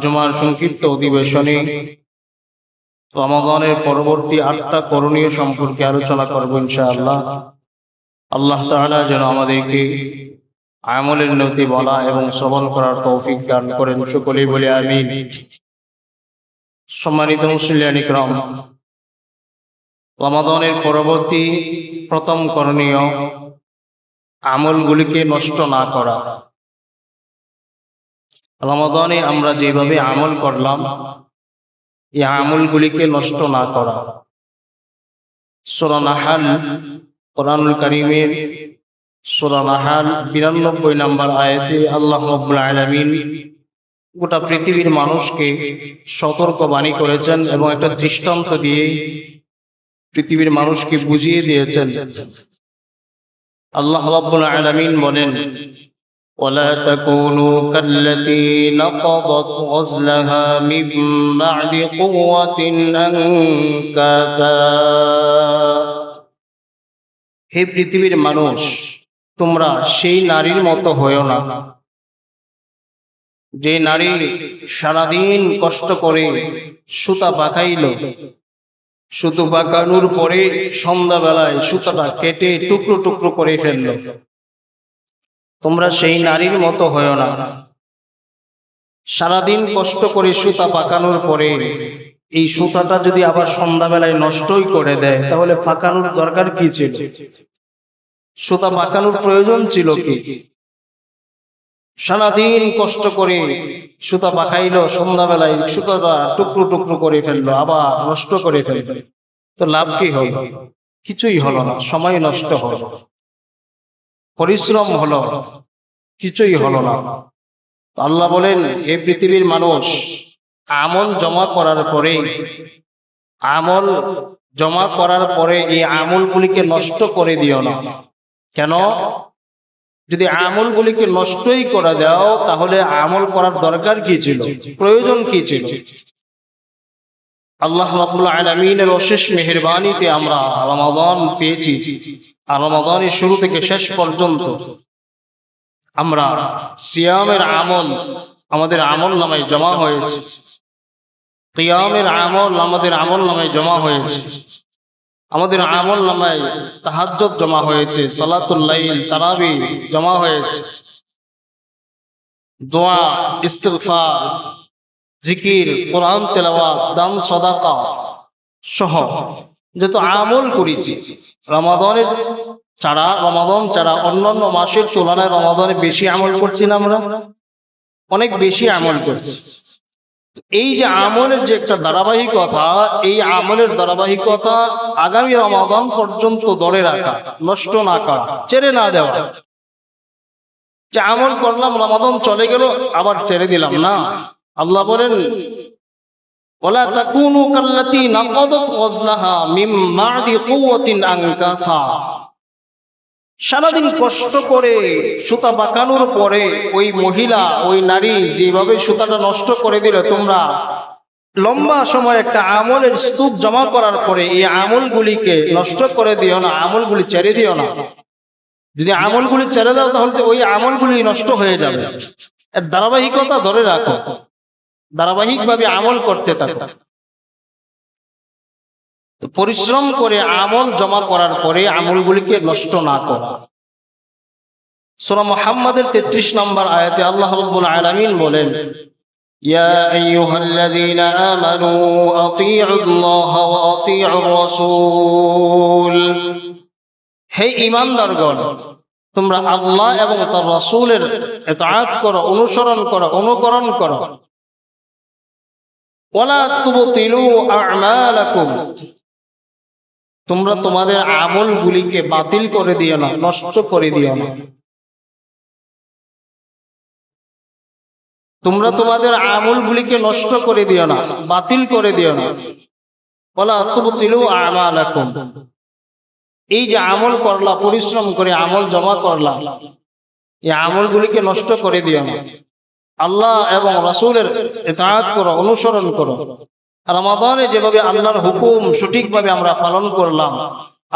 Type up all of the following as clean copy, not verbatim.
জুমার সংক্ষিপ্ত অধিবেশনে রমাদানের পরবর্তী 8টা করণীয় সম্পর্কে আলোচনা করব ইনশাআল্লাহ। আল্লাহ তাআলা যেন আমাদেরকে আমলের নতি বলা এবং শ্রবণ করার তৌফিক দান করেন, সকলেই বলে আমিন। সম্মানিত মুসলিয়ান ইকরাম, রমাদানের পরবর্তী প্রথম করণীয় আমলগুলিকে নষ্ট না করা। রমাদানে আমরা যেভাবে আমল করলাম এই আমলগুলিকে নষ্ট না করা। সূরা নাহাল, কোরআনুল কারীমের সূরা নাহাল 92 নম্বর আয়াতে আল্লাহ রাব্বুল আলামিন গোটা পৃথিবীর মানুষকে সতর্কবাণী করেছেন এবং একটা দৃষ্টান্ত দিয়ে পৃথিবীর মানুষকে বুঝিয়ে দিয়েছেন। আল্লাহ রাব্বুল আলামিন বলেন, ولا تكونوا كالتي نقضت غزلها من بعد قوة أنكاثا। হে পৃথিবীর মানুষ, তোমরা সেই নারীর মতো হয়ো না যে নারী সারাদিন কষ্ট করে সুতা পাকাইল, সুতো পাকানোর পরে সন্ধ্যাবেলায় সুতাটা কেটে টুকরো টুকরো করে ফেলল। তোমরা সেই নারীর মতো হয়ো না। সারাদিন কষ্ট করে সুতা পাকানোর পরে এই সুতাটা যদি আবার সন্ধ্যাবেলায় নষ্টই করে দেয়, তাহলে পাকানোর দরকার কি ছিল? সুতা পাকানোর প্রয়োজন ছিল কি? সারাদিন কষ্ট করে সুতা পাকাইলো, সন্ধ্যাবেলায় সুতাটা টুকরো টুকরো করে ফেললো, আবার নষ্ট করে ফেললো, তো লাভ কি হল? কিছুই হলো না, সময় নষ্ট হলো, পরিশ্রম হলো, কিছুই হলো না। আল্লাহ বলেন, এই পৃথিবীর মানুষ আমল জমা করার পরে এই আমলগুলিকে নষ্ট করে দিও না। কেন? যদি আমলগুলিকে নষ্টই করে দাও, তাহলে আমল করার দরকার কি ছিল? প্রয়োজন কি ছিল? আল্লাহ রাব্বুল আলামিনের অশেষ মেহেরবানিতে আমরা রমাদান পেয়েছি। আর রমাদানের শুরু থেকে শেষ পর্যন্ত আমরা সিয়ামের আমল আমাদের আমল নামায় জমা হয়েছে, কিয়ামের আমল আমাদের আমল নামায় জমা হয়েছে, আমাদের আমল নামায় তাহাজ্জুদ জমা হয়েছে, সালাতুল লাইল, তারাবি জমা হয়েছে, দোয়া, ইস্তিগফার, জিকির, কোরআন তেলাওয়াত, দান, সাদাকা সহ যত আমল করেছি, রমাদান ছাড়া অন্যান্য মাসের তুলনায় রমাদানে বেশি আমল করছি না? আমরা অনেক বেশি আমল করছি। এই যে আমলের যে একটা ধারাবাহিকতা, এই আমলের ধারাবাহিকতা আগামী রমাদান পর্যন্ত ধরে রাখা, নষ্ট না করা, ছেড়ে না দেওয়া। যে আমল করলাম, রমাদান চলে গেল, আবার ছেড়ে দিলাম না। আল্লাহ বলেন, ওয়ালা তাকুনু কাল্লাতী নাকাদাত গাজলাহা মিন বা'দি কুওয়াতিন আনকাসা। সারাদিন কষ্ট করে সুতা বাঁকানোর পরে ওই মহিলা, ওই নারী যেভাবে সুতাটা নষ্ট করে দিল, তোমরা লম্বা সময় একটা আমলের স্তূপ জমা করার পরে এই আমলগুলিকে নষ্ট করে দিও না, আমলগুলি ছেড়ে দিও না। যদি আমলগুলি ছেড়ে দাও, তাহলে ওই আমলগুলি নষ্ট হয়ে যাবে। এর ধারাবাহিকতা ধরে রাখো, ধারাবাহিকভাবে আমল করতে থাকো। পরিশ্রম করে আমল জমা করার পরে আমলগুলিকে নষ্ট না করা। সূরা মুহাম্মাদের 33 নম্বর আয়াতে আল্লাহ রাব্বুল আলামিন বলেন, ইয়া আইয়ুহাল্লাযীনা আমানু আতিউল্লাহ ওয়া আতিউর রাসূল। হে ঈমানদারগণ, তোমরা আল্লাহ এবং তার রাসূলের ইতাআত করো, অনুসরণ করো, অনুকরণ করো। ওয়ালা তুবতিলু আ'মালাকুম। তোমরা তোমাদের আমলগুলিকে বাতিল করে দিও না, নষ্ট করে দিও না। তোমরা তোমাদের আমলগুলিকে নষ্ট করে দিও না, বাতিল করে দিও না। ওয়ালা তুবতিলু আ'মালাকুম। এই যে আমল করলা, পরিশ্রম করে আমল জমা করলা, এই আমলগুলিকে নষ্ট করে দিও না। আল্লাহ এবং রাসূলের ইতাআত করো, অনুসরণ করো। রমাদানে যেভাবে আল্লাহর হুকুম সঠিকভাবে আমরা পালন করলাম,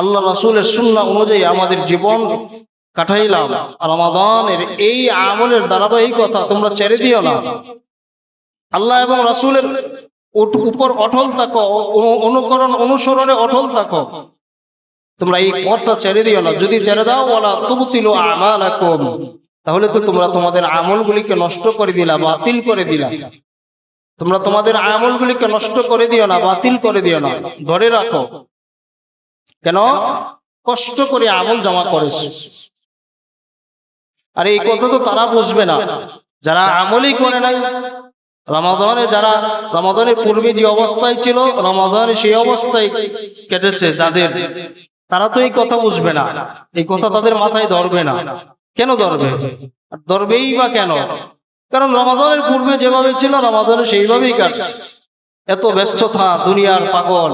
আল্লাহ রাসূলের সুন্নাহ অনুযায়ী আমাদের জীবন কাটাইলাম, রমাদানের এই আমলের ধারাবাহিকতা তোমরা ছেড়ে দিও না। আল্লাহ এবং রাসূলের উপর অটল থাকো, অনুসরণে অটল থাকো। তোমরা এই পথটা ছেড়ে দিও না। যদি ছেড়ে দাও, ওয়ালা তুবতিলু আমালাকুম, তাহলে তো তোমরা তোমাদের আমলগুলিকে নষ্ট করে দিলা, বাতিল করে দিলা। তোমরা তোমাদের আমলগুলিকে নষ্ট করে দিও না, বাতিল করে দিও না, ধরে রাখো। কেন? কষ্ট করে আমল জমা করেছে। আর এই কথা তো তারা বুঝবে না যারা আমলই করে নাই। রমাদানের পূর্বে যে অবস্থায় ছিল, রমাদানের সেই অবস্থায় কেটেছে যাদের, তারা তো এই কথা বুঝবে না, এই কথা তাদের মাথায় ধরবে না। কেন ধরবে? ধরবেই বা কেন? কারণ রমাদানের পূর্বে যেভাবে ছিল, রমাদানে সেইভাবেই কাটছে। এত ব্যস্ততা, দুনিয়ার পাগল,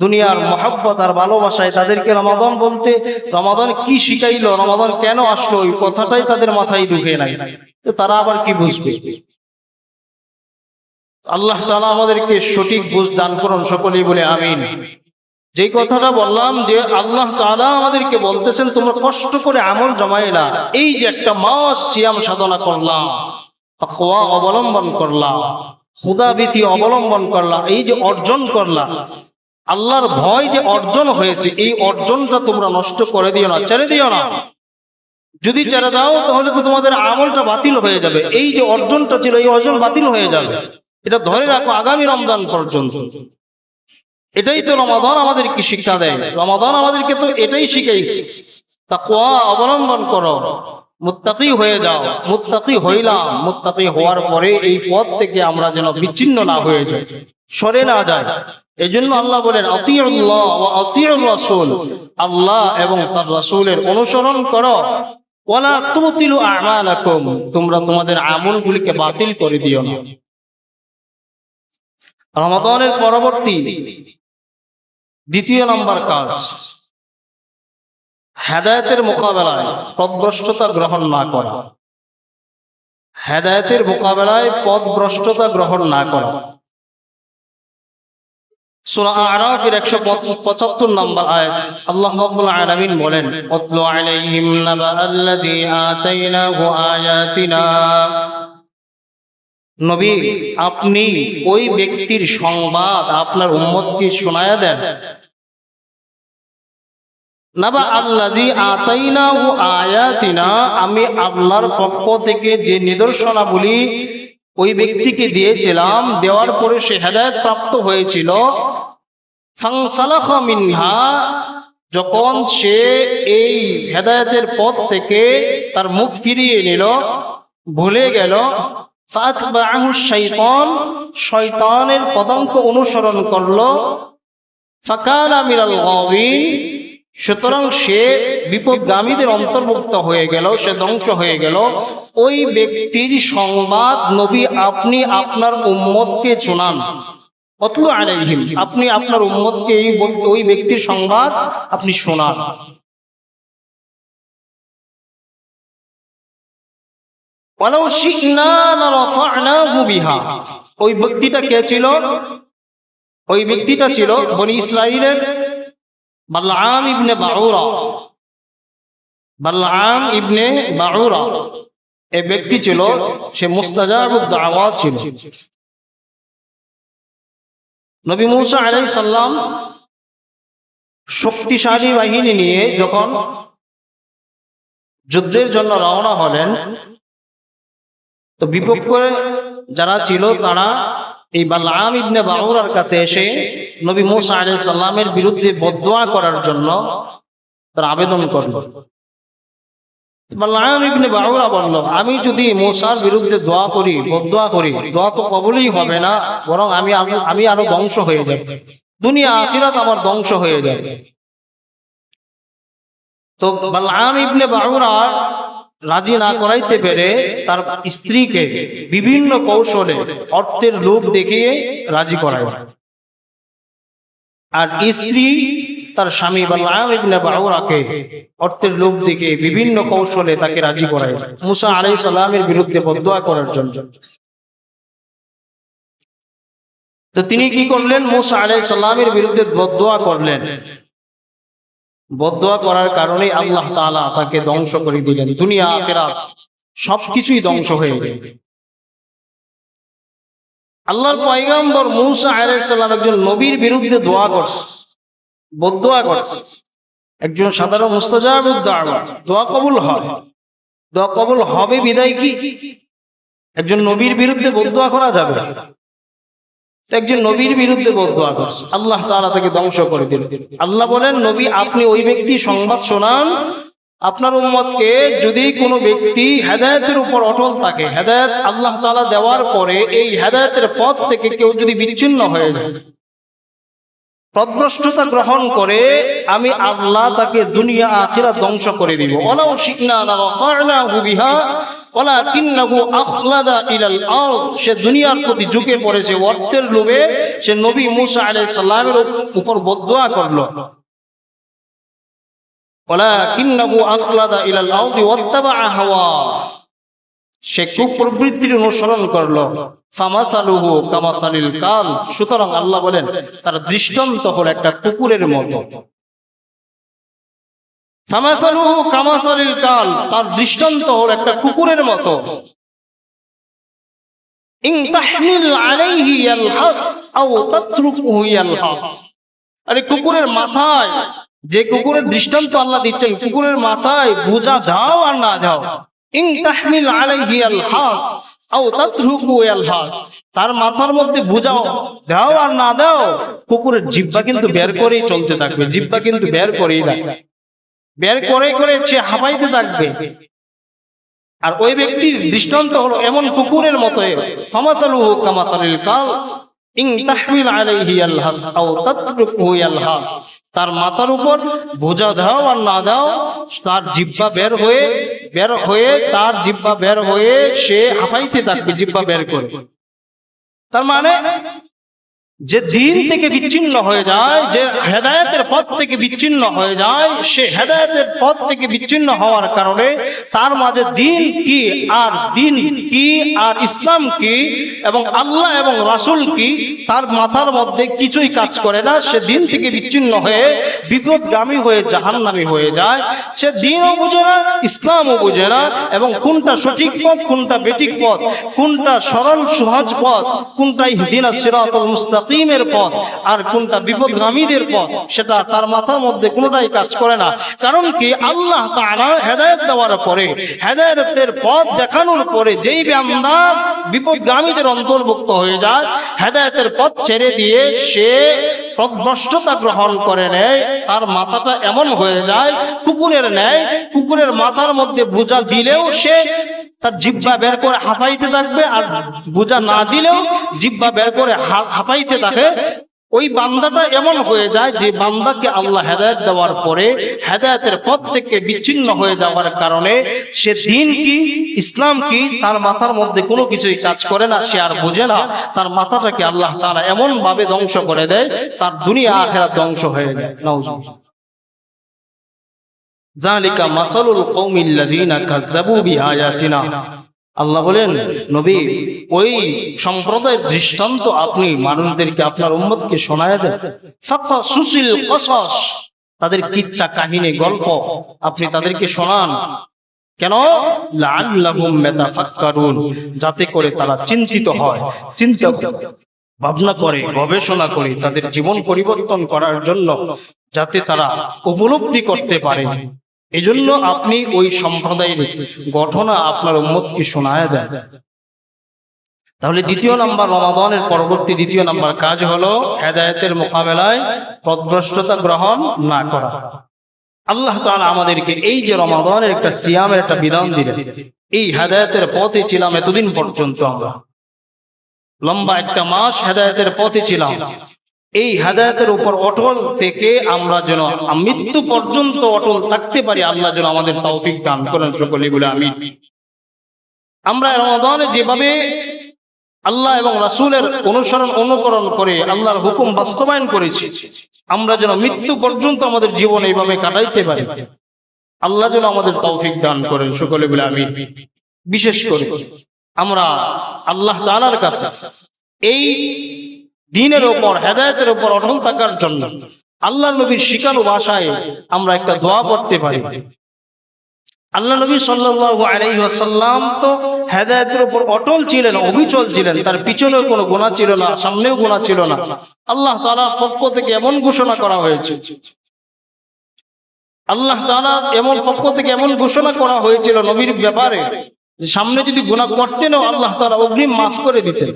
দুনিয়ার মহব্বত আর ভালোবাসায় তাদেরকে রমাদান বলতে, রমাদান কি শিখাইলো, রমাদান কেন আসলো, ওই কথাটাই তাদের মাথায় ঢুকে নাই। তারা আবার কি বুঝবে? আল্লাহ তাআলা আমাদেরকে সঠিক বুঝ দান করুন, সকলেই বলে আমিন। যেই কথাটা বললাম যে আল্লাহ তাআলা আমাদেরকে বলতেছেন তোমরা কষ্ট করে আমল জমাইলা, এই যে একটা মাস সিয়াম সাধনা করলাম, তাকওয়া অবলম্বন করলাম, খুদাভীতি অবলম্বন করলাম, এই যে অর্জন করলাম, আল্লাহর ভয় যে অর্জন হয়েছে, এই অর্জনটা তোমরা নষ্ট করে দিও না, ছেড়ে দিও না। যদি ছেড়ে দাও তাহলে তো তোমাদের আমলটা বাতিল হয়ে যাবে। এই যে অর্জনটা ছিল, এই অর্জন বাতিল হয়ে যাবে। এটা ধরে রাখো আগামী রমজান পর্যন্ত। এটাই তো রমাদান আমাদেরকে শিক্ষা দেয়। রমাদান আমাদেরকে তো এটাই শিখাইছে, তাকওয়া অবলম্বন করো, মুত্তাকি হয়ে যাও। মুত্তাকি হইলাম, মুত্তাকি হওয়ার পরে এই পথ থেকে আমরা যেন বিচ্ছিন্ন না হয়ে যাই, সরে না যায়। এই জন্য আল্লাহ বলেন আতিউল্লাহ ওয়া আতিউর রাসূল, আল্লাহ এবং তার রাসূলের অনুসরণ করো। ওয়ালা তুবতিলু আমালাকুম, তোমরা তোমাদের আমলগুলিকে বাতিল করে দিও না। রমাদানের পরবর্তী দ্বিতীয় নম্বর কাজ, হেদায়েতের মোকাবেলায় পথভ্রষ্টতা গ্রহণ না করা। হেদায়েতের মোকাবেলায় পথভ্রষ্টতা গ্রহণ না করা। সূরা আরাফের 175 নম্বর আয়াত, আল্লাহ রাব্বুল আলামিন বলেন উতলু আলাইহিম নাবাআল্লাযী আতাইনাহু আয়াতিনা, নবী আপনি ওই ব্যক্তির সংবাদ আপনার উম্মতকে শোনায়া দেন। নাবা আল্লাযী আতাইনাহু আয়াতিনা, আমি আল্লাহর পক্ষ থেকে যে নিদর্শনাবলী ওই ব্যক্তিকে দিয়েছিলাম, দেওয়ার পরে সে হেদায়েত প্রাপ্ত হয়েছিল। ফানসালাখা মিনহা, যখন সে এই হেদায়েতের পথ থেকে তার মুখ ফিরিয়ে নিল, ভুলে গেল, ফাতবাহু শাইতান, শয়তানের পদাঙ্ক অনুসরণ করলো, ফাকানা মিনাল গাওয়িন, সুতরাং সে বিপদগামীদের অন্তর্ভুক্ত হয়ে গেল, সে ধ্বংস হয়ে গেল। ওই ব্যক্তির সংবাদ নবী আপনি আপনার উম্মতকে শোনান। উতলু আলাইহিম, আপনি আপনার উম্মতকে ওই ব্যক্তির সংবাদ আপনি শোনান। ওয়ালাউ শি'না লারাফা'নাহু বিহা, ওই ব্যক্তিটা কে ছিল? ওই ব্যক্তিটা ছিল বনি ইসরাইলের বালআম ইবনে বাউরা। বালআম ইবনে বাউরা এই ব্যক্তি ছিল, সে মুস্তাজাবুদ দাওয়াত ছিল। নবী মুসা আলাইহিস সালাম শক্তিশালী বাহিনী নিয়ে যখন যুদ্ধের জন্য রওনা হলেন, তো বিপক্ষে যারা ছিল তারা এই বালআম ইবনে বাউরার কাছে এসে নবী মুসা আলাইহিস সালামের বিরুদ্ধে বদদোয়া করার জন্য তারা আবেদন করল। বালআম ইবনে বাউরা বলল, আমি যদি মুসার বিরুদ্ধে দোয়া করি, বদদোয়া করি, দোয়া তো কবুলই হবে না, বরং আমি আরো ধ্বংস হয়ে যাব, দুনিয়া আখিরাত আমার ধ্বংস হয়ে যাবে। তো বালআম ইবনে বাউরা রাজি না করাইতে পেরে তার স্ত্রীকে বিভিন্ন কৌশলে অর্থের লোভ দেখিয়ে রাজি করায়। আর স্ত্রী তার স্বামী বালআম ইবনে বাউরাকে অর্থের লোভ দেখিয়ে বিভিন্ন কৌশলে তাকে রাজি করায় মুসা আলাইহিস সালামের বিরুদ্ধে বদদোয়া করার জন্য। তো তিনি কি করলেন? মুসা আলাইহিস সালামের বিরুদ্ধে বদদোয়া করলেন। বদদোয়া করার কারণে আল্লাহ তাআলা তাকে ধ্বংস করে দিলেন, দুনিয়া আখিরাত সবকিছুই ধ্বংস হয়ে গেল। আল্লাহর পয়গম্বর মূসা আলাইহিস সালাম একজন নবীর বিরুদ্ধে দোয়া করছে, বদদোয়া করছে। একজন সাধারণ মুস্তাজাবুদ দাওয়া, দোয়া কবুল হয়, দোয়া কবুল হবে বিদায় কি একজন নবীর বিরুদ্ধে বদদোয়া করা যাবে? একজন নবীর বিরুদ্ধে বদদোয়া করছে, আল্লাহ তাআলা তাকে ধ্বংস করে দিলেন। আল্লাহ বলেন, নবী আপনি ওই ব্যক্তি সংবাদ শোনান, আপনার উম্মতকে যদি কোনো ব্যক্তি হেদায়েতের উপর অটল থাকে, হেদায়েত আল্লাহ তাআলা দেওয়ার পরে এই হেদায়েতের পথ থেকে কেউ যদি বিচ্ছিন্ন হয়ে যায়, পথভ্রষ্টতা গ্রহণ করে, আমি আল্লাহ তাকে দুনিয়া আখিরাত ধ্বংস করে দিব। ওয়ালাউ শিকনা লারাফা'নাহু বিহা ওয়ালাকিন্নাহু আখলাদা ইলাল আরদ। সে দুনিয়ার প্রতি ঝুঁকে পড়েছে, অর্থের লোভে সে নবী মূসা আলাইহিস সালামের উপর বদদোয়া করলো। ওয়ালাকিন্নাহু আখলাদা ইলাল আরদি ওয়াত্তাবা'a হাওয়া, সে কুপ্রবৃত্তির অনুসরণ করলো। ফামাসালুহু কামাসালিল কাল, সুতরাং আল্লাহ বলেন তার দৃষ্টান্ত হলো একটা কুকুরের মতো। ফামাসালুহু কামাসালিল কাল, তার দৃষ্টান্ত হলো একটা কুকুরের মতো। ইন তাহমিল আলাইহি ইয়ালহাস আও তাতরুকুহু ইয়ালহাস। আরে কুকুরের মাথায়, যে কুকুরের দৃষ্টান্ত আল্লাহ দিচ্ছেন, কুকুরের মাথায় বোঝা দাও আর না দাও, ইন তাহমিল আলাইহি ইয়ালহাস আও তাতরুকুহু ইয়ালহাস, তার মাথার মধ্যে বোঝা দাও আর না দাও, কুকুরের জিহ্বা কিন্তু বের করেই চলতে থাকবে, জিহ্বা কিন্তু বের করেই রাখবে, বের করে করে সে হাঁপাইতে থাকবে। আর ওই ব্যক্তির দৃষ্টান্ত হলো এমন কুকুরের মতো। ফামাসালুহু কামাসালিল কাল ইন তাহমিল আলাইহি ইয়ালহাস আও তাতরুকুহু ইয়ালহাস, তার মাথার উপর বোঝা দাও আর না দাও, তার জিহ্বা বের হয়ে তার জিহ্বা বের হয়ে সে হাঁপাইতে থাকবে, জিহ্বা বের করে। তার মানে যে দিন থেকে বিচ্ছিন্ন হয়ে যায়, যে হেদায়েতের পথ থেকে বিচ্ছিন্ন হয়ে যায়, সে হেদায়েতের পথ থেকে বিচ্ছিন্ন হওয়ার কারণে তার মাঝে দিন কি আর ইসলাম কি এবং আল্লাহ এবং রাসূল কি তার মাথার মধ্যে কিছুই কাজ করে না। সে দিন থেকে বিচ্ছিন্ন হয়ে বিপদগামী হয়ে জাহান্নামী হয়ে যায়। সে দিনও বুঝে না, ইসলামও বুঝে না, এবং কোনটা সঠিক পথ, কোনটা বেঠিক পথ, কোনটা সরল সহজ পথ, কোনটা ইহদিনাস সিরাতাল মুস্তাকিম পথ, আর কোনটা বিপদগামীদের পথ, সেটা তার মাথার মধ্যে কোনোটাই কাজ করে না। কারণ কি, আল্লাহ তাআলা হেদায়েত দেওয়ার পরে, হেদায়েতের পথ দেখানোর পরে যেই বান্দা বিপদগামীদের অন্তর্ভুক্ত হয়ে যায়, হেদায়েতের পথ ছেড়ে দিয়ে সে পথভ্রষ্টতা গ্রহণ করে নেয়, তার মাথাটা এমন হয়ে যায় কুকুরের ন্যায়। কুকুরের মাথার মধ্যে বোঝা দিলেও সে তার জিহ্বা বের করে হাঁপাইতে থাকবে, আর বোঝা না দিলেও জিহ্বা বের করে হাঁপাইতে থাকে। ওই বান্দাটা এমন হয়ে যায় যে বান্দাকে আল্লাহ হেদায়েত দেওয়ার পরে হেদায়েতের পথ থেকে বিচ্ছিন্ন হয়ে যাওয়ার কারণে সে দিন কি ইসলাম কি তার মাথার মধ্যে কোনো কিছুই কাজ করে না, সে আর বোঝে না। তার মাথাটাকে আল্লাহ তাআলা এমন ভাবে ধ্বংস করে দেয়, তার দুনিয়া আখিরাত ধ্বংস হয়ে যায়। নাউজুবিল্লাহ। যালিকা মাসালুল কওমিল্লাযীনা কাযযাবু বিআয়াতিনা, আল্লাহ বলেন নবী ওই সম্প্রদায়ের দৃষ্টান্ত আপনি মানুষদেরকে, আপনার উম্মতকে শোনায় দেন। ফাকসুসিল কসাস, তাদের কিচ্ছা কাহিনী গল্প আপনি তাদেরকে শোনান। কেন? লাআল্লাহুম ইয়াতাফাক্কারুন, যাতে করে তারা চিন্তিত হয়, চিন্তা ভাবনা করে, গবেষণা করে তাদের জীবন পরিবর্তন করার জন্য, যাতে তারা উপলব্ধি করতে পারে। এজন্য আপনি ওই সম্প্রদায়ের ঘটনা আপনার উম্মতকে শোনায় দেন। তাহলে দ্বিতীয় নাম্বার, রমাদানের পরবর্তী দ্বিতীয় নাম্বার কাজ হলো হেদায়েতের মোকাবেলায় পথভ্রষ্টতা গ্রহণ না করা। আল্লাহ তাআলা আমাদেরকে এই যে রমাদানের একটা সিয়ামের একটা বিধান দিলেন, এই হেদায়েতের পথে ছিলাম এতদিন পর্যন্ত, আমরা লম্বা একটা মাস হেদায়েতের পথে ছিলাম। এই হেদায়েতের উপর অটল থেকে আমরা যেন মৃত্যু পর্যন্ত অটল থাকতে পারি, আল্লাহ যেন আমাদের তৌফিক দান করেন। সকলে বলে আমিন। আমরা রমাদানে যেভাবে আল্লাহ এবং রাসূলের অনুকরণ করে আল্লাহর হুকুম বাস্তবায়ন করেছি, আমরা যেন মৃত্যু পর্যন্ত আমাদের জীবন এইভাবে কাটাইতে পারি, আল্লাহ যেন আমাদের তৌফিক দান করেন। সকলে বলে আমিন। বিশেষ করে আমরা আল্লাহ তাআলার কাছে এই দ্বীনের উপর, হেদায়েতের উপর অটল থাকার জন্য আল্লাহর নবীর শিখানো ভাষায় আমরা একটা দোয়া পড়তে পারি। আল্লাহ নবী সাল্লাল্লাহু আলাইহি ওয়াসাল্লাম তো হেদায়েতের উপর অটল ছিলেন, অবিচল ছিলেন। তার পিছনেও কোনো গুনাহ ছিল না, সামনেও গুনাহ ছিল না। আল্লাহ তাআলার পক্ষ থেকে এমন ঘোষণা করা হয়েছে, আল্লাহ তাআলা এমন পক্ষ থেকে এমন ঘোষণা করা হয়েছিল নবীর ব্যাপারে যে সামনে যদি গুনাহ করতেনও আল্লাহ তাআলা অগ্রিম মাফ করে দিতেন।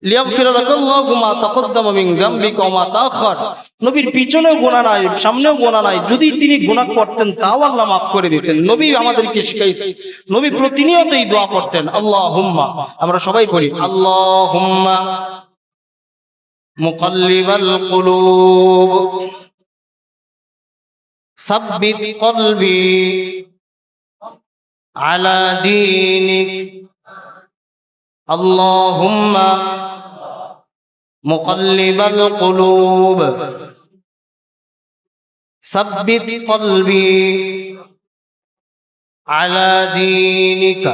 লিয়াগফিরা লাকাল্লাহু মা তাকদ্দামা মিন যামবিকা ওয়া মা তাআখার। নবীর পিছনেও গুনাহ নাই, সামনেও গুনাহ নাই, যদি তিনি গুনাহ করতেন তাও আল্লাহ মাফ করে দিতেন। নবী আমাদেরকে শিখাইছে, নবী প্রতিনিয়ত এই দোয়া করতেন, আল্লাহুম্মা, আমরা সবাই পড়ি, আল্লাহুম্মা মুকাল্লিবাল কুলুব সাব্বিত কলবি আলা দীনিক, আল্লাহুম্মা মুকাল্লিবাল কুলুব সাব্বিত কলবি আলা দীনিকা।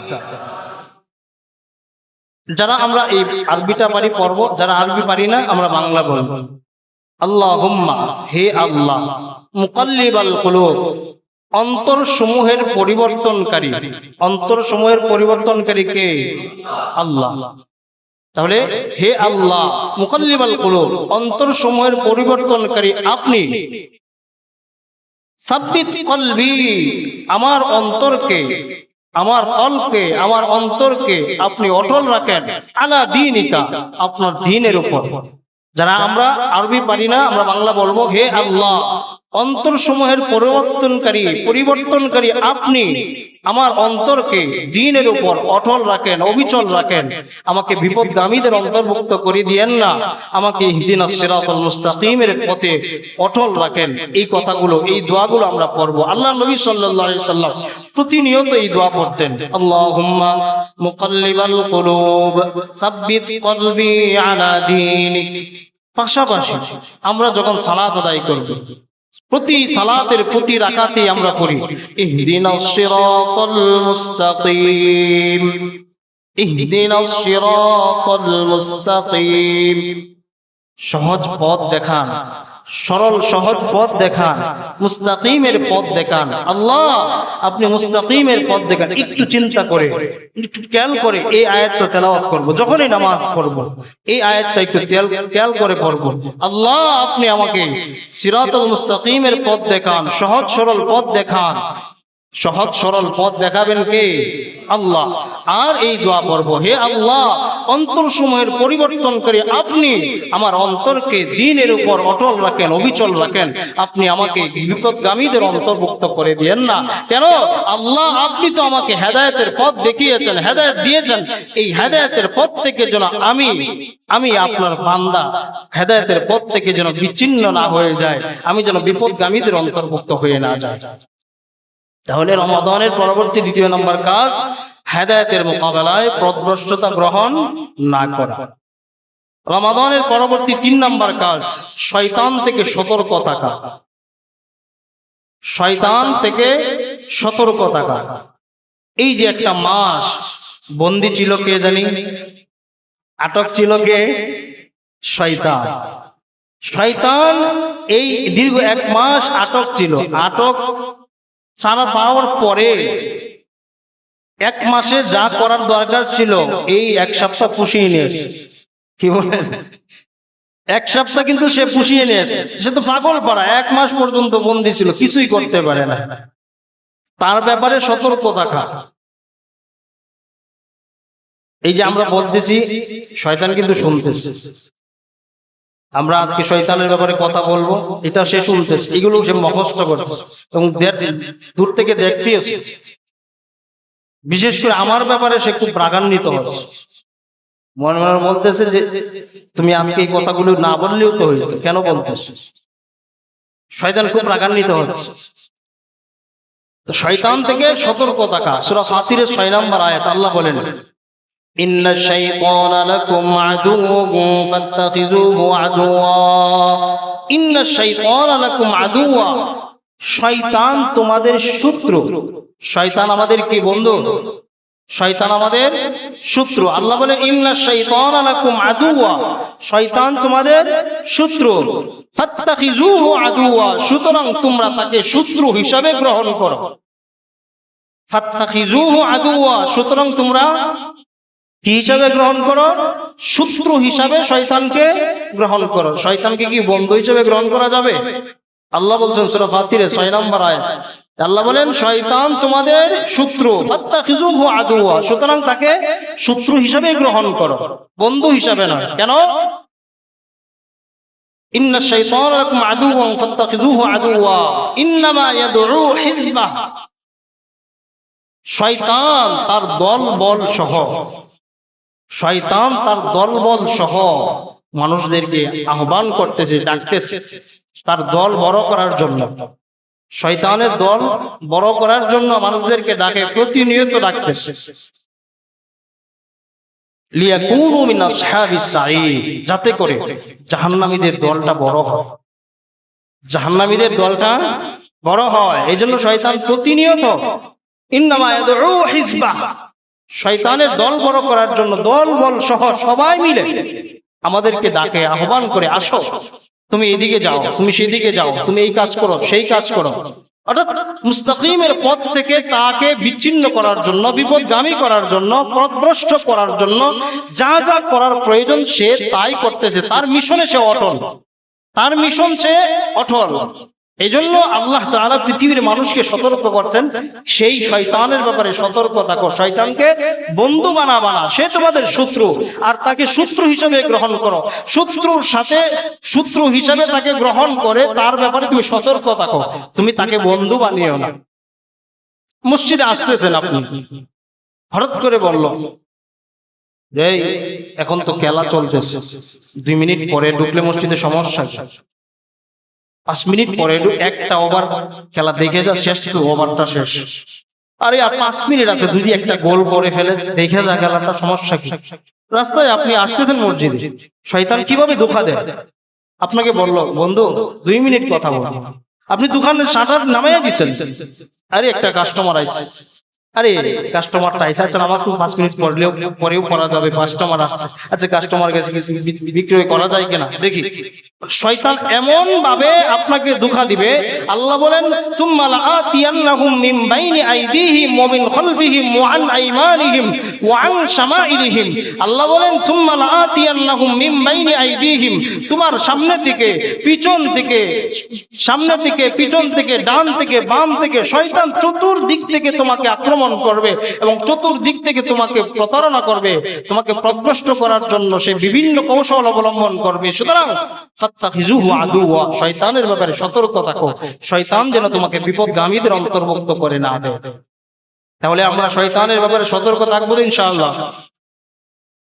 যারা আমরা এই আরবিটা পারি পড়ব, যারা আরবি পারি না আমরা বাংলা বলব। আল্লাহুম্মা, হে আল্লাহ, মুকাল্লিবাল কুলুব, অন্তর সমূহের পরিবর্তনকারী। অন্তর সমূহের পরিবর্তনকারী কে? আল্লাহ। তাহলে হে আল্লাহ, মুকাল্লিবাল কুলুব, অন্তর সমূহের পরিবর্তনকারী আপনি। সাব্বিত কলবি, আমার অন্তরকে, আমার কলকে, আমার অন্তরকে আপনি অটল রাখেন, আলা দীনিকা, আপনার দ্বীনের উপর। যারা আমরা আরবি পারি না আমরা বাংলা বলবো, হে আল্লাহ, অন্তর সমূহের পরিবর্তনকারী আপনি আমার অন্তরকে দ্বীনের উপর অটল রাখেন, অবিচল রাখেন। আমাকে বিপদগামীদের অন্তর্ভুক্ত করে দিয়েন না, আমাকে ইহদিনাস সিরাতাল মুস্তাকিমের পথে অটল রাখেন। এই কথাগুলো, এই দোয়াগুলো আমরা পড়ব। আল্লাহ নবী সাল্লাল্লাহু আলাইহি সাল্লাম প্রতিনিয়ত এই দোয়া পড়তেন, আল্লাহুম্মা মুকাল্লিবাল কুলুব সাব্বিত কলবি আলা দীনিক। পাশাপাশি আমরা যখন সালাত আদায় করব, প্রতি সালাতের প্রতি রাকাতে আমরা পড়ি, ইহদিনাস সিরাতাল মুস্তাকিম, ইহদিনাস সিরাতাল মুস্তাকিম। সহজ পথ দেখান, সরল সহজ পথ দেখান, মুস্তাকিমের পথ দেখান। আল্লাহ, আপনি মুস্তাকিমের পথ দেখান। একটু চিন্তা করে, একটু খেয়াল করে এই আয়াতটা তেলাওয়াত করব, যখনই নামাজ পড়ব এই আয়াতটা একটু খেয়াল করে পড়ব। আল্লাহ, আপনি আমাকে সিরাতাল মুস্তাকিমের পথ দেখান, সহজ সরল পথ দেখান। সহজ সরল পথ দেখাবেন কে? আল্লাহ। আর এই দোয়া করব, হে আল্লাহ, অন্তর সমূহের পরিবর্তন করে আপনি আমার অন্তরকে দ্বীনের উপর অটল রাখেন, অবিচল রাখেন। আপনি আমাকে বিপদগামীদের অন্তর্ভুক্ত করে দিয়েন না। কেন? আল্লাহ, আপনি তো আমাকে হেদায়েতের পথ দেখিয়েছেন, হেদায়েত দিয়েছেন। এই হেদায়েতের পথ থেকে যেন আমি আপনার বান্দা হেদায়েতের পথ থেকে যেন বিচ্ছিন্ন না হয়ে যায়, আমি যেন বিপদগামীদের অন্তর্ভুক্ত হয়ে না যায়। তাহলে রমাদানের পরবর্তী দ্বিতীয় নম্বর কাজ, হেদায়েতের মোকাবেলায় পথভ্রষ্টতা গ্রহণ না করা। রমাদানের পরবর্তী 3 নম্বর কাজ, শয়তান থেকে সতর্ক থাকা। শয়তান থেকে সতর্ক থাকা। এই যে একটা মাস বন্দী ছিল কে জানি, আটক ছিল কে? শয়তান। শয়তান এই দীর্ঘ 1 মাস আটক ছিল। আটক ছাড়া পাওয়ার পরে 1 মাসে যা করার দরকার ছিল এই 1 সপ্তাহ পুষিয়ে নিয়েছে। কি বলেন? 1 সপ্তাহ কিন্তু সে পুষিয়ে নিয়েছে। সে তো পাগল পাড়া, 1 মাস পর্যন্ত বন্দী ছিল, কিছুই করতে পারে না। তার ব্যাপারে সতর্ক থাকা। এই যে আমরা বলতেছি, শয়তান কিন্তু শুনতেছে। আমরা আজকে শয়তানের ব্যাপারে কথা বলবো, এটা সে শুনতেছে, এগুলো সে মুখস্থ করতেছে এবং দূর থেকে দেখতেছে। বিশেষ করে আমার ব্যাপারে সে খুব রাগান্বিত হচ্ছে। মনে মনে বলতেছে যে তুমি আজকে এই কথাগুলো না বললেও তো হইতো, কেন বলতেছে? শয়তান খুব রাগান্বিত হচ্ছে। তো শয়তান থেকে সতর্ক থাকা। সূরা ফাতিরের 6 নম্বর আয়াত আল্লাহ বলেন, ইন্না শাইতানা লাকুম আদুউন ফাত্তাখিযুহু আদুওয়া। ইন্না শাইতানা লাকুম আদুওয়া, শয়তান তোমাদের শত্রু। শয়তান আমাদের কি বন্ধু? শয়তান আমাদের শত্রু। আল্লাহ বলেন ইন্না শাইতানা লাকুম আদুওয়া, শয়তান তোমাদের শত্রু। ফাত্তাখিযুহু আদুওয়া, সুতরাং তোমরা তাকে শত্রু হিসাবে গ্রহণ করো। ফাত্তাখিজুহু আদুওয়া, সুতরাং তোমরা কি হিসাবে গ্রহণ করো? শত্রু হিসাবে শয়তানকে গ্রহণ করো। শয়তানকে কি বন্ধু হিসাবে গ্রহণ করা যাবে? আল্লাহ বলছেন সূরা ফাতিরে 6 নম্বর আয়াত, আল্লাহ বলেন শয়তান তোমাদের শত্রু, ফাত্তাখিজুহু আদুওয়া, সুতরাং তাকে শত্রু হিসাবে গ্রহণ করো, বন্ধু হিসাবে নয়। কেন? ইন্না শাইতানা লাকুম আদুওয়ান ফাত্তাখিজুহু আদুওয়া ইন্নামা ইয়াদউ হিজবাহ, শয়তান তার দলবল সহ, শয়তান তার দলবল সহ মানুষদেরকে আহ্বান করতেছে, ডাকতেছে তার দল বড় করার জন্য। শয়তানের দল বড় করার জন্য মানুষদেরকে ডাকে, প্রতিনিয়ত ডাকতেছে। লিয়াকুনু মিন আসহাবিস সাঈর, যাতে করে জাহান্নামীদের দলটা বড় হয়, জাহান্নামীদের দলটা বড় হয়। এই জন্য শয়তান প্রতিনিয়ত ইন্নামা ইয়াদউ হিজবাহ, শয়তানের দল বড় করার জন্য দল বল সহ সবাই মিলে আমাদেরকে ডাকে, আহ্বান করে, আসো তুমি এদিকে যাও, তুমি সেদিকে যাও, তুমি এই কাজ করো, সেই কাজ করো। অর্থাৎ মুস্তাকিমের পথ থেকে তাকে বিচ্ছিন্ন করার জন্য, বিপদগামী করার জন্য, পথভ্রষ্ট করার জন্য যা যা করার প্রয়োজন সে তাই করতেছে। তার মিশনে সে অটল, তার মিশন সে অটল। এই জন্য আল্লাহ তাআলা পৃথিবীর মানুষকে সতর্ক করছেন সেই শয়তানের ব্যাপারে, সতর্ক থাকো, শয়তানকে বন্ধু বানাবা না, সে তোমাদের শত্রু, আর তাকে শত্রু হিসেবে গ্রহণ করো। শত্রুর সাথে শত্রু হিসেবে তাকে গ্রহণ করে তার ব্যাপারে তুমি সতর্ক থাকো, তুমি তাকে বন্ধু বানিও না। মসজিদে আসতেছেন আপনি, হঠাৎ করে বলল এই এখন তো খেলা চলতেছে, 2 মিনিট পরে ঢুকলে মসজিদে সমস্যা, 5 মিনিট পরে একটা ওভার খেলা দেখে যা, শেষ তো ওভারটা শেষ, আরে আর 5 মিনিট আছে, যদি একটা গোল করে ফেলে দেখে যা খেলাটা, সমস্যা কি? রাস্তায় আপনি আসতেছেন মসজিদে, শয়তান কিভাবে ধোঁকা দেয়? আপনাকে বললো বন্ধু 2 মিনিট কথা বল, আপনি দোকানের শাটার নামাইয়া দিচ্ছেন, আরে একটা কাস্টমার আইছে, আরে কাস্টমারটা আইছে, আচ্ছা নামাজ 5 মিনিট পরেও পড়া যাবে, কাস্টমার আসছে, আচ্ছা কাস্টমার কাছে বিক্রয় করা যায় কিনা দেখি। শয়তান এমন ভাবে আপনাকে ধোঁকা দিবে, আল্লাহ বলেন সুম্মা লাআতিয়ান্নাহুম মিন বাইনি আইদিহিম ওয়া মিন খালফিহিম ওয়া আন আইমানিহিম ওয়া আন শামাইলিহিম, আল্লাহ বলেন সুম্মা লাআতিয়ান্নাহুম মিন বাইনি আইদিহিম, তোমার সামনে থেকে পিছন থেকে, সামনে থেকে পিছন থেকে, ডান থেকে বাম থেকে শয়তান চতুর্দিক থেকে তোমাকে আক্রমণ করবে এবং চতুর্দিক থেকে তোমাকে প্রতারণা করবে, তোমাকে পথভ্রষ্ট করার জন্য সে বিভিন্ন কৌশল অবলম্বন করবে। সুতরাং ফাত্তাখিজুহু আদুওয়া, শয়তানের ব্যাপারে সতর্ক থাকো, শয়তান যেন তোমাকে বিপদগামীদের অন্তর্ভুক্ত করে না দেয়। তাহলে আমরা শয়তানের ব্যাপারে সতর্ক থাকবো ইনশাআল্লাহ।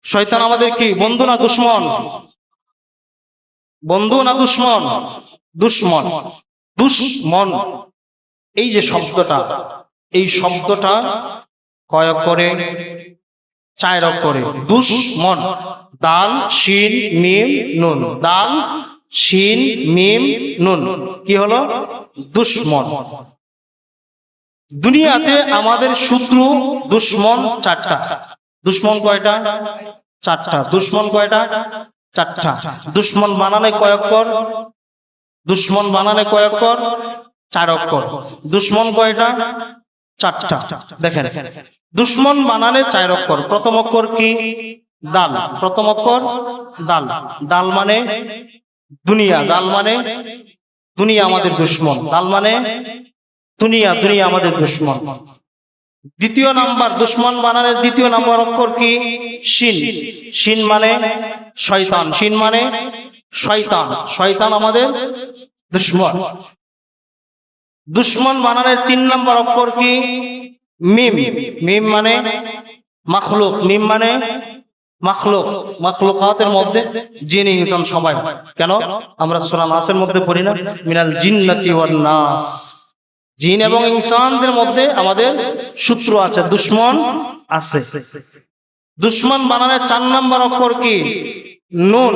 শয়তান আমাদের কি বন্ধু না দুশমন? বন্ধু না দুশমন? দুশমন। দুশমন এই যে শব্দটা, এই শব্দটা কয় অক্ষরে? 4 অক্ষরে। দুশমন, দাল শিন মিম নুন, দাল শিন মিম নুন, কি হলো? দুশমন। দুনিয়াতে আমাদের শত্রু দুশমন 4টা। দুশমন কয়টা? 4টা। দুশমন কয়টা? 4টা। দুশমন বানানে কয় অক্ষর? দুশমন বানানে কয় অক্ষর? 4 অক্ষর। দুশমন কয়টা? 4টা। দেখেন দুশমন বানানে 4 অক্ষর। প্রথম অক্ষর কি? দাল। প্রথম অক্ষর দাল। দাল মানে দুনিয়া, দাল মানে দুনিয়া আমাদের দুশমন, দাল মানে দুনিয়া, দুনিয়া আমাদের দুশমন। দ্বিতীয় নাম্বার দুশমন বানানের দ্বিতীয় নাম্বার অক্ষর কি? শিন। শিন মানে শয়তান, শিন মানে শয়তান, শয়তান আমাদের দুশমন। দুশমন বানানের 3 নম্বর অক্ষর কি? মিম। মিম মানে মাখলুক, মিম মানে মাখলুক, মাখলুকাতের মধ্যে জিন ইনসান সবাই। কেন আমরা সূরা নাসের মধ্যে পড়ি না মিনাল জিন্নাতি ওয়ান নাস, জিন এবং ইনসানদের মধ্যে আমাদের শত্রু আছে, দুশমন আছে। দুশমন বানানের 4 নম্বর অক্ষর কি? নুন।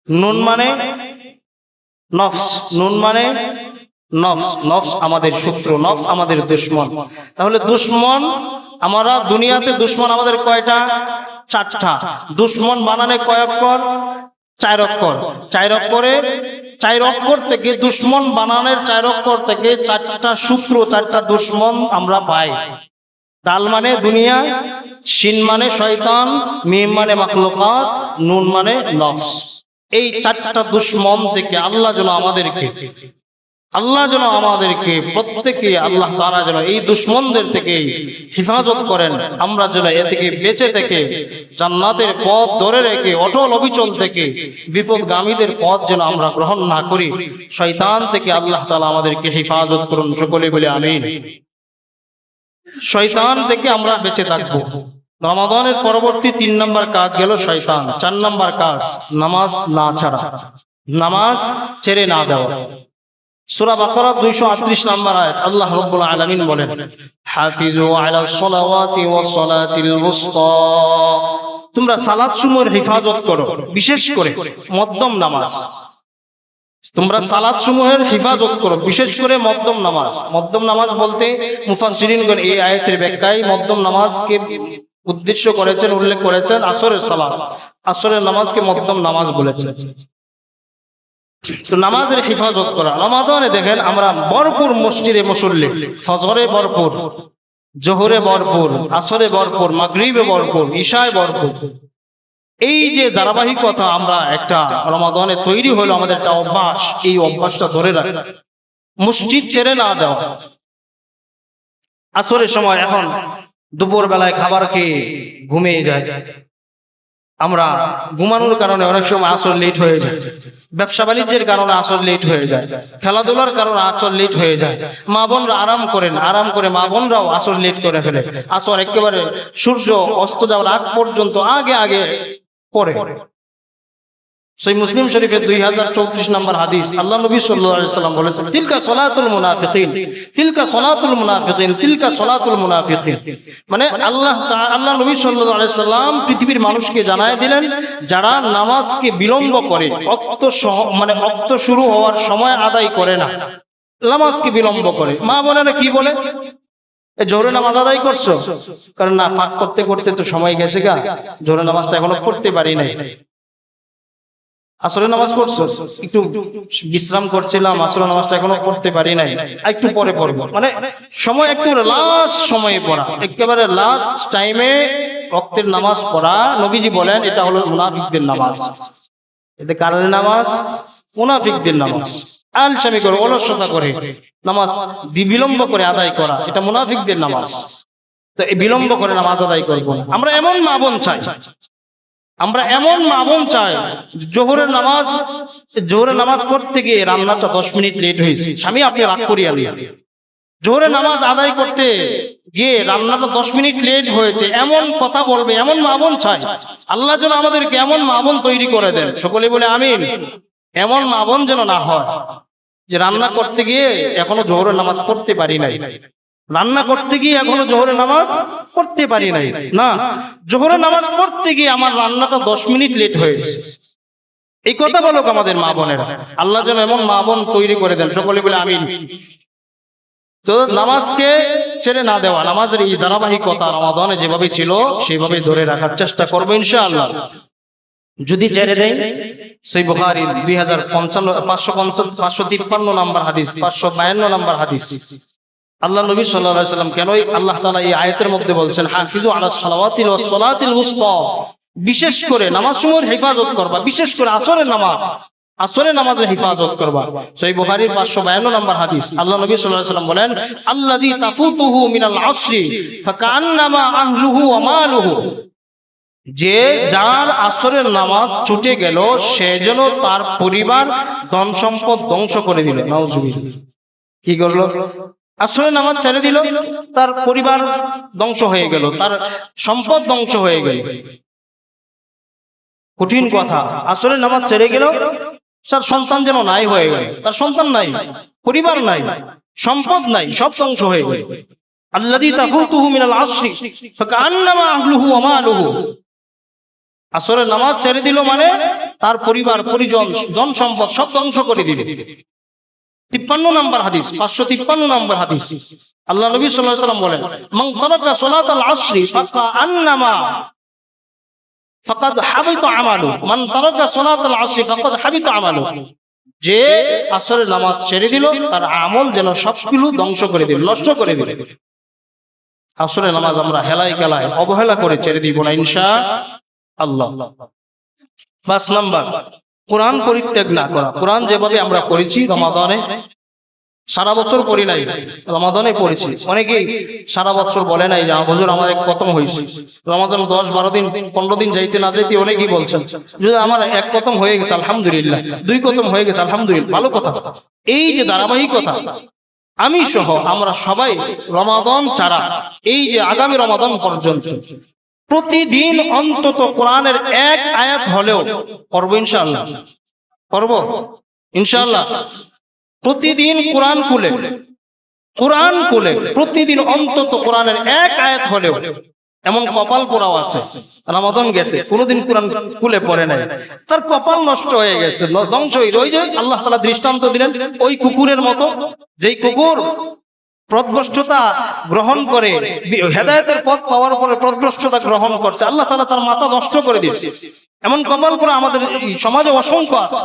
নুন মানে নফস, নুন মানে নফস, নফস আমাদের শত্রু, নফস আমাদের দুশমন। তাহলে দুশমন আমরা দুনিয়াতে দুশমন আমাদের কয়টা? 4টা। দুশমন বানানে কয় অক্ষর? 4 অক্ষর। 4 অক্ষরে চার অক্ষর থেকে দুশ্মন বানানের 4 অক্ষর থেকে 4টা সূত্র, 4টা দুশ্মন আমরা পাই। দাল মানে দুনিয়া, শিন মানে শয়তান, মিম মানে মাখলুকাত, নুন মানে নফস। এই 4টা দুশ্মন থেকে আল্লাহ যেন আমাদেরকে প্রত্যেকে আল্লাহ তাআলা যেন এই দুশ্মনদের থেকে হেফাজত করেন। আমরা যেন এ থেকে বেঁচে থেকে জান্নাতের পথ ধরে রেখে অটল অবিচল থেকে বিপদগামীদের পথ যেন আমরা গ্রহণ না করি। শয়তান থেকে আল্লাহ তাআলা আমাদেরকে হেফাজত করুন, সকলে বলে আমিন। শয়তান থেকে আমরা বেঁচে থাকবো। রমাদানের পরবর্তী 3 নম্বর কাজ গেল শয়তান। 4 নম্বর কাজ নামাজ না ছাড়া, নামাজ ছেড়ে না দেওয়া। সূরা বাকারা 238 নম্বর আয়াত আল্লাহ রাব্বুল আলামিন বলেন, হাফিজু আলাস সালাওয়াতি ওয়াস সালাতিল উসতা, তোমরা সালাত সমূহের হেফাজত করো, বিশেষ করে মধ্যম নামাজ। তোমরা সালাত সমূহের হেফাজত করো, বিশেষ করে মধ্যম নামাজ। মধ্যম নামাজ বলতে মুফাসসিরিনগণ এই আয়াতের ব্যাখ্যায় মধ্যম নামাজকে উদ্দেশ্য করেছেন, উল্লেখ করেছেন আসরের সালাত। আসরের নামাজকে মধ্যম নামাজ বলেছেন। তো নামাজের হেফাজত করা। রমাদানে দেখেন আমরা ভরপুর মসজিদে মুসল্লি, ফজরে ভরপুর, জোহরে ভরপুর, আসরে ভরপুর, মাগরিবে ভরপুর, ইশায় ভরপুর। এই যে ধারাবাহিকতা আমরা একটা রমাদানে তৈরি হলো আমাদের একটা অভ্যাস, এই অভ্যাসটা ধরে রাখা, মসজিদ ছেড়ে না দেওয়া। আসরের সময় এখন দুপুর বেলায় খাবার খেয়ে ঘুমিয়ে যায়, আমরা ঘুমানোর কারণে অনেক সময় আসর লেট হয়ে যায়, ব্যবসা বাণিজ্যের কারণে আসর লেট হয়ে যায়, খেলাধুলার কারণে আসর লেট হয়ে যায়। মা বোনরা আরাম করেন, আরাম করে মা বোনরাও আসর লেট করে ফেলে। আসর একেবারে সূর্য অস্ত যাওয়ার আগ পর্যন্ত আগে পড়ে। সহিহ মুসলিম শরীফের 2034 নম্বর হাদিস আল্লাহ নবী সাল্লাল্লাহু আলাইহি সাল্লাম বলেছেন, তিলকা সালাতুল মুনাফিকিন, তিলকা সালাতুল মুনাফিকিন, তিলকা সালাতুল মুনাফিকিন। মানে আল্লাহ নবী সাল্লাল্লাহু আলাইহি সাল্লাম পৃথিবীর মানুষকে জানায় দিলেন, যারা নামাজকে বিলম্ব করে, ওয়াক্ত শুরু হওয়ার সময় আদায় করে না, নামাজকে বিলম্ব করে। মা বোনেরা কি বলে, জোহরে নামাজ আদায় করছো? কারণ না, পাক করতে করতে তো সময় গেছে গা, জোহরে নামাজটা এখনো পড়তে পারি নাই। আসরে নামাজ পড়ছো? একটু বিশ্রাম করছিলাম, আসরে নামাজটা এখনো পড়তে পারি নাই, একটু পরে পড়বো। মানে সময় একেবারে লাস্ট সময়ে পড়া, একেবারে লাস্ট টাইমে ওয়াক্তের নামাজ পড়া। নবীজি বলেন এটা হলো মুনাফিকদের নামাজ। এতে কারণে নামাজ মুনাফিকদের নামাজ। আলসামি করে, অলসতা করে নামাজ বিলম্ব করে আদায় করা, এটা মুনাফিকদের নামাজ। তো এই বিলম্ব করে নামাজ আদায় করবো না। আমরা এমন মা বোন চাই, আমরা এমন মা বোন চাই, জোহরের নামাজ পড়তে গিয়ে রান্নাটা 10 মিনিট লেট হয়েছে, স্বামী আপনি রাগ করিয়া নিয়া। জোহরের নামাজ আদায় করতে গিয়ে রান্নাটা 10 মিনিট লেট হয়েছে, এমন কথা বলবে, এমন মা বোন চাই। আল্লাহ যেন আমাদেরকে এমন মা বোন তৈরি করে দেন, সকলে বলে আমিন। এমন মা বোন যেন না হয় যে রান্না করতে গিয়ে এখনো জোহরের নামাজ পড়তে পারি নাই, রান্না করতে গিয়ে এখনো জোহরের নামাজ পড়তে পারি নাই। না, জোহরের নামাজ পড়তে গিয়ে আমার রান্নাটা 10 মিনিট লেট হয়েছে, এই কথা বলুক আমাদের মা বোনেরা। আল্লাহ যেন এমন মা বোন তৈরি করে দেন, সকলে বলে আমিন। তো নামাজকে ছেড়ে না দেওয়া, নামাজের এই ধারাবাহিকতা রমাদানে যেভাবে ছিল সেভাবে ধরে রাখার চেষ্টা করবো ইনশাআল্লাহ। যদি ছেড়ে দেয়, সহিহ বুখারী 553 নম্বর হাদিস, 552 নম্বর হাদিস, আল্লাহ নবী সাল্লাল্লাহু আলাইহি সাল্লাম কেনই আল্লাহ তাআলা এই আয়াতের মধ্যে বলছেন, হাফিজু আলাস সালাওয়াতি ওয়াস সালাতিল উসতা, বিশেষ করে নামাজসমূহের হেফাজত করবা, বিশেষ করে আসরের নামাজের হেফাজত করবা। সহিহ বুখারীর 552 নম্বর হাদিস, আল্লাহ নবী সাল্লাল্লাহু আলাইহি সাল্লাম বলেন, আল্লাযী তাফুতুহু মিনাল আসরি ফাকান্নামা আহলুহু ওয়া মালুহু, যে যার আসরের নামাজ ছুটে গেল সে যেন তার পরিবার ধন সম্পদ ধ্বংস করে দিল। নাউজুবিল্লাহ। কি করলো? আসরের নামাজ ছেড়ে দিল, তার পরিবার ধ্বংস হয়ে গেল, তার সম্পদ ধ্বংস হয়ে গেল। কঠিন কথা। আসরের নামাজ ছেড়ে গেল, তার সন্তান যেন নাই হয়ে গেল, তার সন্তান নাই, পরিবার নাই, সম্পদ নাই, সব ধ্বংস হয়ে গেল। আল্লাযী তাফুতুহু মিনাল আসরি ফাকান্নামা আহলুহু ওয়া মালুহু, আসরের নামাজ ছেড়ে দিল মানে তার পরিবার পরিজন জন সম্পদ সব ধ্বংস করে দিল। 53 নম্বর হাদিস, 553 নম্বর হাদিস, আল্লাহ নবী সাল্লাল্লাহু আলাইহি ওয়াসাল্লাম বলেন, মান তারাকা সালাতাল আসরি ফাকান্নামা ফাকাদ হাবিতা আমালু, মান তারাকা সালাতাল আসরি ফাকাদ হাবিতা আমালু, যে আসরের নামাজ ছেড়ে দিল তার আমল যেন সবগুলো ধ্বংস করে দিল, নষ্ট করে দিল। আসরের নামাজ আমরা হেলায় গেলায় অবহেলা করে ছেড়ে দিব না ইনশাআল্লাহ। 5 নাম্বার, কোরআন পরিত্যাগ না করা। কোরআন যেভাবে আমরা পড়েছি রমাদানে, সারা বছর পড়ি নাই, রমাদানে পড়েছি। অনেকেই সারা বছর বলে নাই যে হুজুর আমার এক খতম হয়েছে, রমাদান 10-12 দিন 15 দিন যাইতে না যাইতে অনেকেই বলছেন যদি আমার এক খতম হয়ে গেছে আলহামদুলিল্লাহ, 2 খতম হয়ে গেছে আলহামদুলিল্লাহ, ভালো কথা। এই যে ধারাবাহিকতা, আমি সহ আমরা সবাই রমাদান ছাড়া এই যে আগামী রমাদান পর্যন্ত প্রতিদিন অন্তত কোরআনের এক আয়াত হলেও পড়বো ইনশাআল্লাহ, পড়বো ইনশাআল্লাহ। প্রতিদিন কোরআন খুলে প্রতিদিন অন্তত কোরআনের এক আয়াত হলেও, এমন কপাল পোড়াও আছে রমাদান গেছে কোনোদিন কোরআন খুলে পড়ে নাই, তার কপাল নষ্ট হয়ে গেছে, ধ্বংস হয়ে। ওই যে আল্লাহ তাআলা দৃষ্টান্ত দিলেন ওই কুকুরের মতো, যেই কুকুর পথভ্রষ্টতা গ্রহণ করে, হেদায়েতের পথ পাওয়ার পরে পথভ্রষ্টতা গ্রহণ করছে, আল্লাহ তাআলা তার মাথা নষ্ট করে দিয়েছে। এমন কপাল পোড়া আমাদের সমাজে অসংখ্য আছে।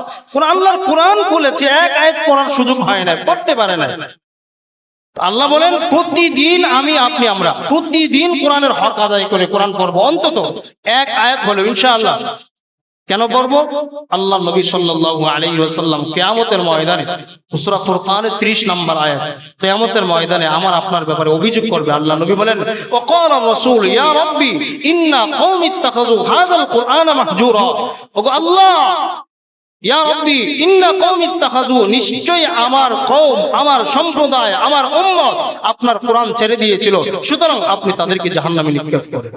আল্লাহর কোরআন খুলেছে, এক আয়াত পড়ার সুযোগ হয় না, পড়তে পারে না। আল্লাহ বলেন প্রতিদিন আমরা প্রতিদিন কোরআনের হক আদায় করে কোরআন পড়বো, অন্তত এক আয়াত হলো ইনশাআল্লাহ। কেন পড়বো? আল্লাহ নবী সাল্লাল্লাহু আলাইহি ওয়াসাল্লাম কিয়ামতের ময়দানে, সূরা ফুরকানের 30 নম্বর আয়াত, কিয়ামতের ময়দানে আমার আপনার ব্যাপারে অভিযোগ করবে। আল্লাহ নবী বলেন ওয়াকালা রাসূল ইয়া রাব্বি ইন্না কওমি ইত্তাখাযু হাযাল কুরআনা মাহজুরা। ওগো আল্লাহ, ইয়া রাব্বি ইন্না কওমি ইত্তাখাযু, নিশ্চয়ই আমার কওম, আমার সম্প্রদায়, আমার উম্মত আপনার কোরআন ছেড়ে দিয়েছিল, সুতরাং আপনি তাদেরকে জাহান্নামে নিক্ষেপ করেন।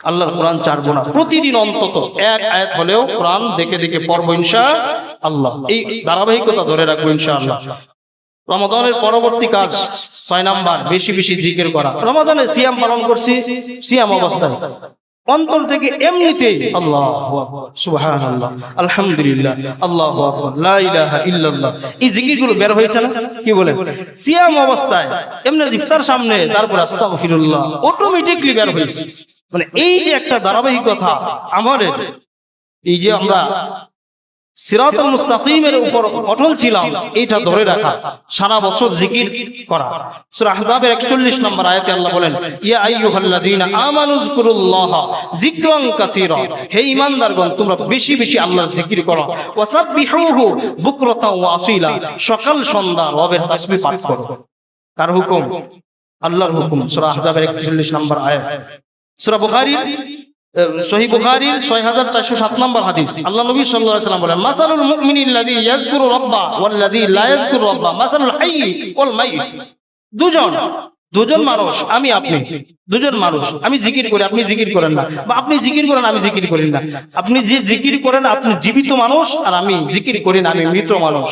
আল্লাহর কোরআন ছাড়বো না, প্রতিদিন অন্তত এক আয়াত হলেও কোরআন দেখে দেখে পড়বো ইনশাআল্লাহ। এই ধারাবাহিকতা ধরে রাখবো ইনশাআল্লাহ। রমাদানের পরবর্তী কাজ 6 নাম্বার, বেশি বেশি জিকির করা। রমাদানে সিয়াম পালন করছি, সিয়াম অবস্থায় অন্তর থেকে এমনিতেই আল্লাহু আকবার, সুবহানাল্লাহ, আলহামদুলিল্লাহ, আল্লাহু আকবার, লা ইলাহা ইল্লাল্লাহ, এই জিকিরগুলো বের হয়েছে না? কি বলে? সিয়াম অবস্থায় এমনি ইফতার সামনে, তারপর আস্তাগফিরুল্লাহ, অটোমেটিকলি বের হয়েছে। মানে এই যে একটা ধারাবাহিকতা আমাদের, এই যে আমরা সিরাতুল মুস্তাকিমের উপর অটল ছিলাম, এটা ধরে রাখা, সারা বছর জিকির করা। সূরা আহজাবের 41 নম্বর আয়াতে আল্লাহ বলেন ইয়া আইয়ুহাল্লাযীনা আমানুযকুরুল্লাহা যিকরান কাসীরা, হে ঈমানদারগণ তোমরা বেশি বেশি আল্লাহর জিকির করো, ওয়াসাব্বিহুহু বুকরাতাও ওয়া আসীলা, সকাল সন্ধ্যা রবের তাসবিহ পাঠ করো। কার হুকুম? আল্লাহর হুকুম। সূরা আহজাবের 41 নম্বর আয়াত। সূরা বুখারী, সহিহ বুখারীর 6407 নম্বর হাদিস, আল্লাহ নবী সাল্লাল্লাহু আলাইহি ওয়াসাল্লাম বলেন মাসালুল মুমিনিল্লাযী ইয়াযকুরু রাব্বা ওয়াল্লাযী লা ইয়াযকুরু রাব্বা মাসালুল হাইয়্যি ওয়াল মাইয়িত। দুজন মানুষ, আমি আপনি দুজন মানুষ, আমি জিকির করি আপনি জিকির করেন না, বা আপনি জিকির করেন আমি জিকির করি না। আপনি যে জিকির করেন আপনি জীবিত মানুষ, আর আমি জিকির করি না, আমি মৃত মানুষ।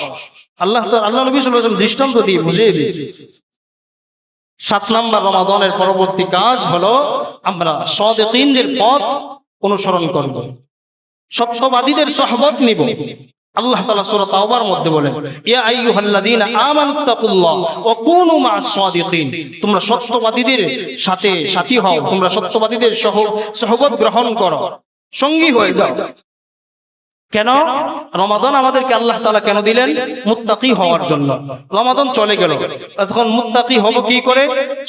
আল্লাহ নবী সাল্লাল্লাহু আলাইহি ওয়াসাল্লাম দৃষ্টান্ত দিয়ে বুঝিয়ে দিয়েছে। 7 নাম্বার, রমাদানের পরবর্তী কাজ হলো আমরা সাদিকিনদের পথ অনুসরণ করব, সত্যবাদীদের সুহবত নিব। আল্লাহ তাআলা সূরা তাওবার মধ্যে বলেন ইয়া আইয়ুহাল্লাযীনা আমানুত্তাকুল্লাহ ওয়া কুনু মা'আস সাদিকিন, তোমরা সত্যবাদীদের সাথে সাথী হও, তোমরা সত্যবাদীদের সুহবত গ্রহণ করো, সঙ্গী হয়ে যাও। কেন? রমাদান আমাদেরকে আল্লাহ তাআলা কেন দিলেন? মুত্তাকি হওয়ার জন্য। রমাদান চলে গেল, তখন মুত্তাকি হব কি করে?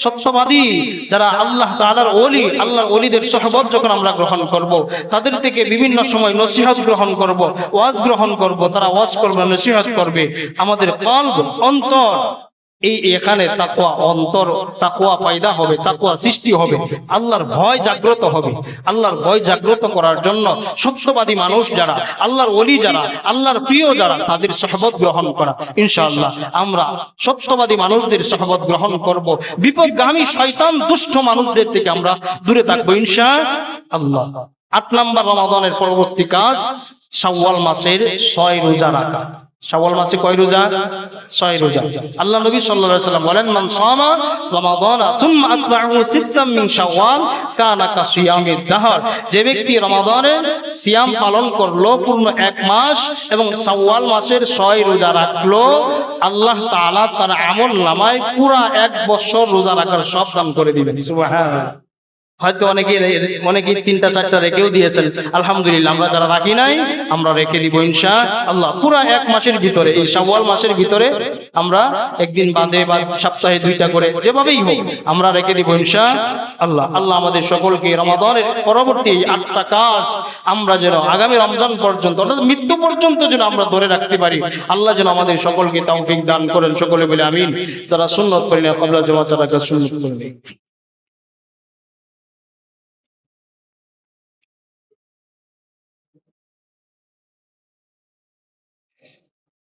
সত্যবাদী যারা আল্লাহ তাআলার ওলি, আল্লাহর ওলিদের সুহবত যখন আমরা গ্রহণ করব, তাদের থেকে বিভিন্ন সময় নসিহত গ্রহণ করব, ওয়াজ গ্রহণ করব, তারা ওয়াজ করবে, নসিহত করবে, আমাদের কলব, অন্তর, এখানে তাকওয়া, অন্তর তাকওয়া পয়দা হবে, তাকওয়া সৃষ্টি হবে, আল্লাহর ভয় জাগ্রত হবে। আল্লাহর ভয় জাগ্রত করার জন্য সত্যবাদী মানুষ যারা, আল্লাহর ওলি যারা, আল্লাহর প্রিয় যারা, তাদের সুহবত গ্রহণ করা। ইনশাআল্লাহ আমরা সত্যবাদী মানুষদের সুহবত গ্রহণ করব, বিপদগামী শয়তান দুষ্ট মানুষদের থেকে আমরা দূরে থাকবো ইনশাআল্লাহ। 8 নাম্বার, রমাদানের পরবর্তী কাজ শাওয়াল মাসের 6 রোজা রাখা। শাওয়াল মাসে কয় রোজা? 6 রোজা। আল্লাহ নবী সাল্লাল্লাহু আলাইহি ওয়াসাল্লাম বলেন মান সামা রমাদানা সুম্মা আতবাহু সিত্তাম মিন শাওয়াল কানা কাসিয়ামিদ দাহর, যে ব্যক্তি রমাদানের সিয়াম পালন করলো পূর্ণ 1 মাস এবং শাওয়াল মাসের 6 রোজা রাখলো, আল্লাহ তাআলা তার আমল নামায় পুরা 1 বছর রোজা রাখার সব দান করে দিবেন। সুবহানাল্লাহ। হয়তো অনেকেই 3টা 4টা রেখেও দিয়েছেন, আলহামদুলিল্লাহ। আমরা যারা রাখি নাই আমরা রেখে দিব ইনশাআল্লাহ। পুরো 1 মাসের ভিতরে, এই শাওয়াল মাসের ভিতরে আমরা একদিন বাদে বা সপ্তাহে 2টা করে, যেভাবেই হোক আমরা রেখে দিব ইনশাআল্লাহ। আল্লাহ আমাদের সকলকে রমাদানের পরবর্তী 8টা কাজ আমরা যেন আগামী রমজান পর্যন্ত, অর্থাৎ মৃত্যু পর্যন্ত যেন আমরা ধরে রাখতে পারি, আল্লাহ যেন আমাদের সকলকে তৌফিক দান করেন। সকলে বলে আমিন। যারা সুন্নত করেন কবলা জমা, যারা সুন্নত করেন।